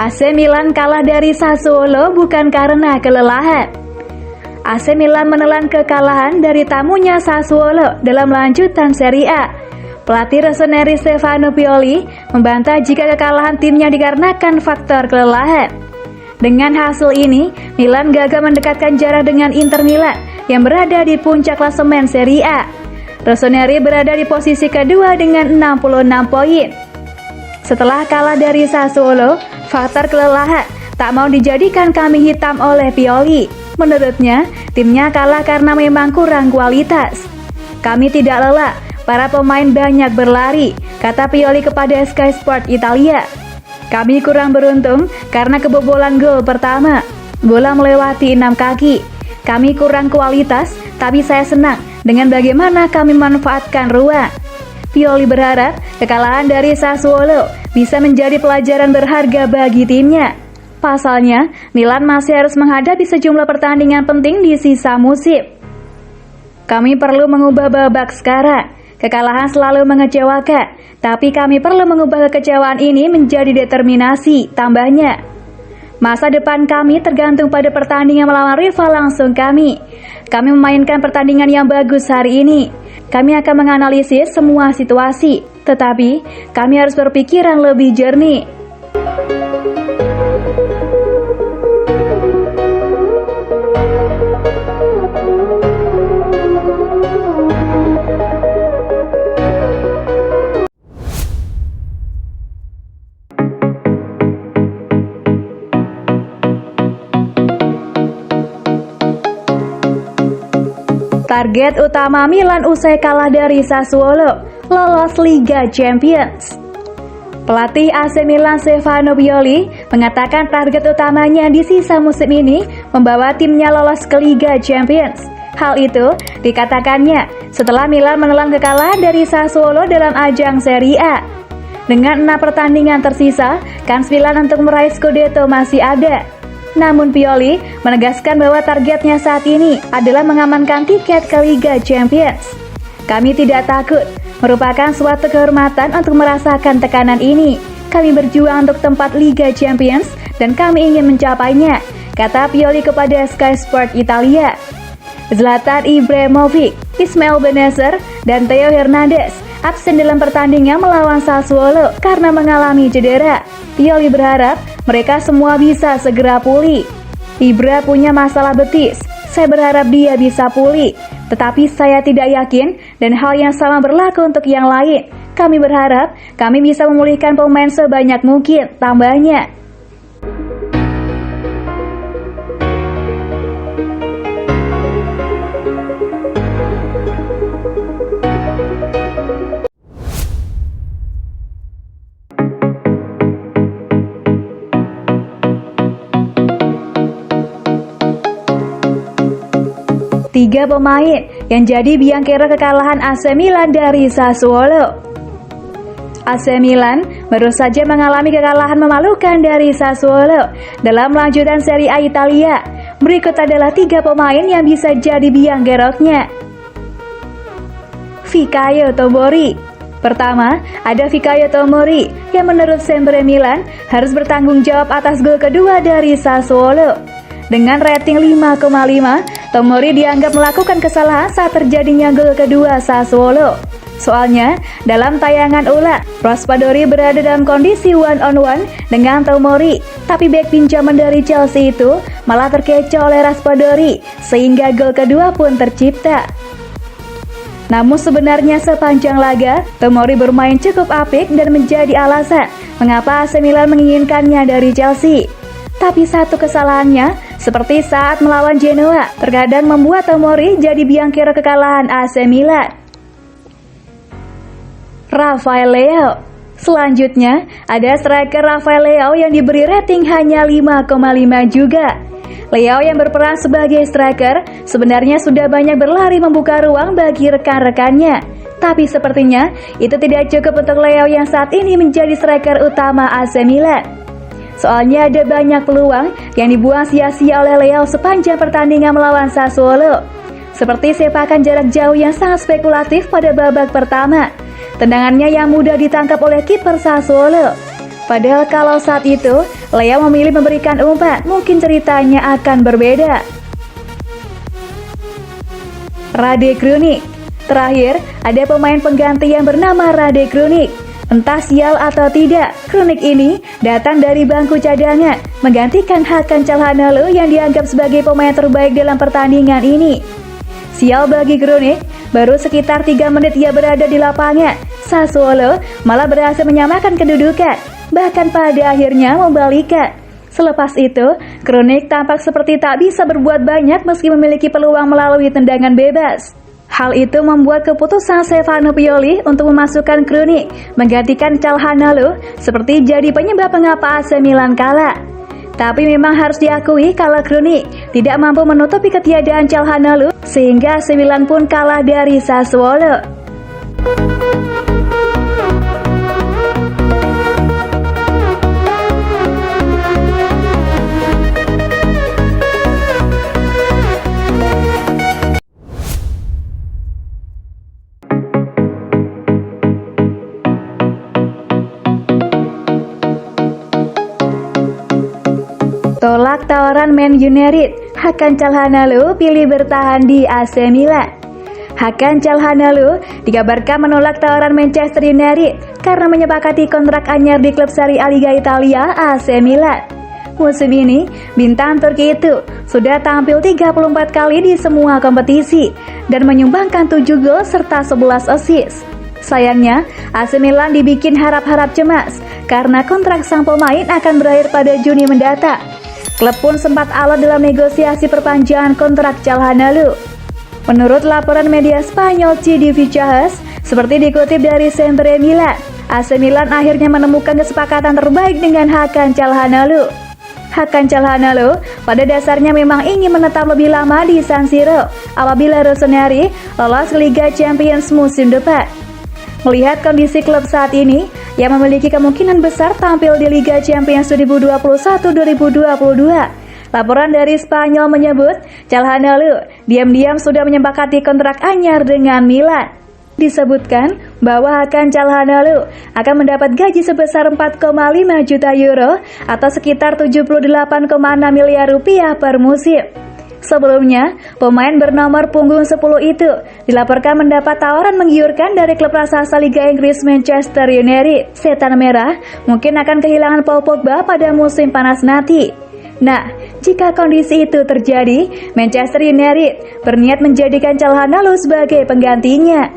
AC Milan kalah dari Sassuolo bukan karena kelelahan. AC Milan menelan kekalahan dari tamunya Sassuolo dalam lanjutan Serie A. Pelatih Rossoneri Stefano Pioli membantah jika kekalahan timnya dikarenakan faktor kelelahan. Dengan hasil ini, Milan gagal mendekatkan jarak dengan Inter Milan yang berada di puncak klasemen Serie A. Rossoneri berada di posisi kedua dengan 66 poin. Setelah kalah dari Sassuolo, faktor kelelahan tak mau dijadikan kambing hitam oleh Pioli. Menurutnya, timnya kalah karena memang kurang kualitas. Kami tidak lelah, para pemain banyak berlari, kata Pioli kepada Sky Sport Italia. Kami kurang beruntung karena kebobolan gol pertama. Bola melewati 6 kaki. Kami kurang kualitas, tapi saya senang dengan bagaimana kami memanfaatkan ruang. Pioli berharap kekalahan dari Sassuolo bisa menjadi pelajaran berharga bagi timnya. Pasalnya, Milan masih harus menghadapi sejumlah pertandingan penting di sisa musim. Kami perlu mengubah babak sekarang. Kekalahan selalu mengecewakan, tapi kami perlu mengubah kekecewaan ini menjadi determinasi, tambahnya. Masa depan kami tergantung pada pertandingan melawan rival langsung kami. Kami memainkan pertandingan yang bagus hari ini. Kami akan menganalisis semua situasi, tetapi kami harus berpikiran lebih jernih. Target utama Milan usai kalah dari Sassuolo, lolos Liga Champions. Pelatih AC Milan Stefano Pioli mengatakan target utamanya di sisa musim ini membawa timnya lolos ke Liga Champions. Hal itu dikatakannya setelah Milan menelan kekalahan dari Sassuolo dalam ajang Serie A. Dengan 6 pertandingan tersisa, kans Milan untuk meraih Scudetto masih ada. Namun Pioli menegaskan bahwa targetnya saat ini adalah mengamankan tiket ke Liga Champions. Kami tidak takut, merupakan suatu kehormatan untuk merasakan tekanan ini. Kami berjuang untuk tempat Liga Champions dan kami ingin mencapainya, kata Pioli kepada Sky Sport Italia. Zlatan Ibrahimovic, Ismail Bennacer, dan Theo Hernandez absen dalam pertandingan melawan Sassuolo karena mengalami cedera. Pioli berharap mereka semua bisa segera pulih. Ibra punya masalah betis. Saya berharap dia bisa pulih, tetapi saya tidak yakin dan hal yang sama berlaku untuk yang lain. Kami berharap kami bisa memulihkan pemain sebanyak mungkin, tambahnya. Tiga pemain yang jadi biangkerok kekalahan AC Milan dari Sassuolo. AC Milan baru saja mengalami kekalahan memalukan dari Sassuolo dalam lanjutan Serie A Italia. Berikut adalah 3 pemain yang bisa jadi biangkeroknya. Fikayo Tomori. Pertama, ada Fikayo Tomori yang menurut Sempre Milan harus bertanggung jawab atas gol kedua dari Sassuolo. Dengan rating 5,5, Tomori dianggap melakukan kesalahan saat terjadinya gol kedua Sassuolo. Soalnya, dalam tayangan ulang, Raspadori berada dalam kondisi one-on-one dengan Tomori, tapi bek pinjaman dari Chelsea itu malah terkecoh oleh Raspadori, sehingga gol kedua pun tercipta. Namun sebenarnya sepanjang laga, Tomori bermain cukup apik dan menjadi alasan mengapa AC Milan menginginkannya dari Chelsea. Tapi satu kesalahannya, seperti saat melawan Genoa, terkadang membuat Tomori jadi biangkerok kekalahan AC Milan. Rafael Leao. Selanjutnya, ada striker Rafael Leao yang diberi rating hanya 5,5 juga. Leao yang berperan sebagai striker sebenarnya sudah banyak berlari membuka ruang bagi rekan-rekannya. Tapi sepertinya itu tidak cukup untuk Leao yang saat ini menjadi striker utama AC Milan. Soalnya ada banyak peluang yang dibuang sia-sia oleh Leao sepanjang pertandingan melawan Sassuolo. Seperti sepakan jarak jauh yang sangat spekulatif pada babak pertama. Tendangannya yang mudah ditangkap oleh kiper Sassuolo. Padahal kalau saat itu Lea memilih memberikan umpan, mungkin ceritanya akan berbeda. Rade Krunic. Terakhir, ada pemain pengganti yang bernama Rade Krunic. Entah sial atau tidak, Krunic ini datang dari bangku cadangan, menggantikan Hakan Calhanoglu yang dianggap sebagai pemain terbaik dalam pertandingan ini. Sial bagi Krunic, baru sekitar 3 menit ia berada di lapangan, Sassuolo malah berhasil menyamakan kedudukan, bahkan pada akhirnya membalikkan. Selepas itu, Krunic tampak seperti tak bisa berbuat banyak meski memiliki peluang melalui tendangan bebas. Hal itu membuat keputusan Stefano Pioli untuk memasukkan Krunic menggantikan Calhanoglu seperti jadi penyebab mengapa AC Milan kalah. Tapi memang harus diakui kalau Krunic tidak mampu menutupi ketiadaan Calhanoglu sehingga AC Milan pun kalah dari Sassuolo. Tolak tawaran Man United, Hakan Calhanoglu pilih bertahan di AC Milan. Hakan Calhanoglu dikabarkan menolak tawaran Manchester United karena menyepakati kontrak anyar di klub Serie A Liga Italia AC Milan. Musim ini, bintang Turki itu sudah tampil 34 kali di semua kompetisi dan menyumbangkan 7 gol serta 11 assist. Sayangnya, AC Milan dibikin harap-harap cemas karena kontrak sang pemain akan berakhir pada Juni mendatang. Klub pun sempat alot dalam negosiasi perpanjangan kontrak Calhanoglu. Menurut laporan media Spanyol CDVChas, seperti dikutip dari Sempre Milan, AC Milan akhirnya menemukan kesepakatan terbaik dengan Hakan Calhanoglu. Hakan Calhanoglu pada dasarnya memang ingin menetap lebih lama di San Siro apabila Rossoneri lolos ke Liga Champions musim depan. Melihat kondisi klub saat ini, yang memiliki kemungkinan besar tampil di Liga Champions 2021-2022. Laporan dari Spanyol menyebut, Calhanoglu diam-diam sudah menyepakati kontrak anyar dengan Milan. Disebutkan bahwa Hakan Calhanoglu akan mendapat gaji sebesar 4,5 juta euro atau sekitar 78,6 miliar rupiah per musim. Sebelumnya, pemain bernomor punggung 10 itu dilaporkan mendapat tawaran menggiurkan dari klub raksasa Liga Inggris Manchester United. Setan Merah mungkin akan kehilangan Paul Pogba pada musim panas nanti. Nah, jika kondisi itu terjadi, Manchester United berniat menjadikan Calhanoglu sebagai penggantinya.